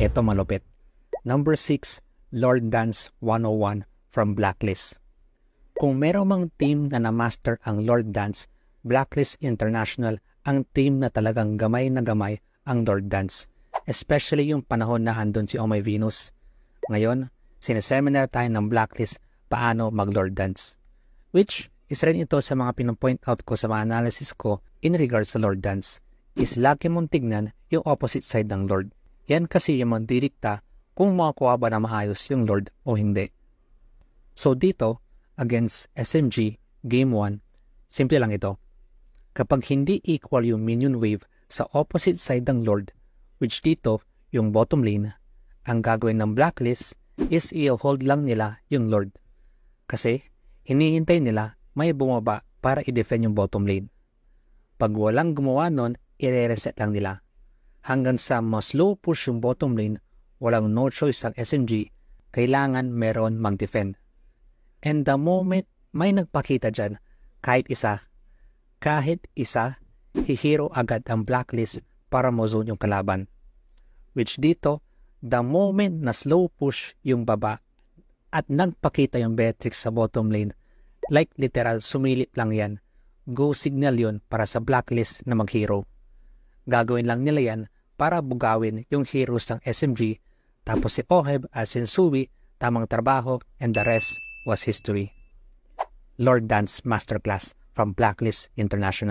Eto malupit. Number 6, Lord Dance 101 from Blacklist. Kung meron mang team na na-master ang Lord Dance, Blacklist International ang team na talagang gamay na gamay ang Lord Dance. Especially yung panahon na andun si Oh My Venus. Ngayon, sineseminar tayo ng Blacklist paano mag-Lord Dance. Which is rin ito sa mga pinapoint out ko sa mga analysis ko in regards sa Lord Dance. Is lagi mong tignan yung opposite side ng Lord. Yan kasi yung magdidikta kung makakuha ba na maayos yung Lord o hindi. So dito, against SMG, Game 1, simple lang ito. Kapag hindi equal yung minion wave sa opposite side ng Lord, which dito, yung bottom lane, ang gagawin ng Blacklist is i-hold lang nila yung Lord. Kasi, hinihintay nila may bumaba para i-defend yung bottom lane. Pag walang gumawa nun, i-reset lang nila. Hanggang sa mas low push yung bottom lane, walang no choice ang SMG, kailangan meron mag-defend. And the moment may nagpakita dyan, kahit isa, hihiro agad ang Blacklist para mo-zone yung kalaban. Which dito, the moment na slow push yung baba at nagpakita yung Beatrix sa bottom lane, like literal sumilip lang yan, go signal yun para sa Blacklist na mag-hero. Gagawin lang nila yan para bugawin yung heroes ng SMG, tapos si Oheb at Sensui, tamang trabaho, and the rest was history. Lord Dance Masterclass from Blacklist International.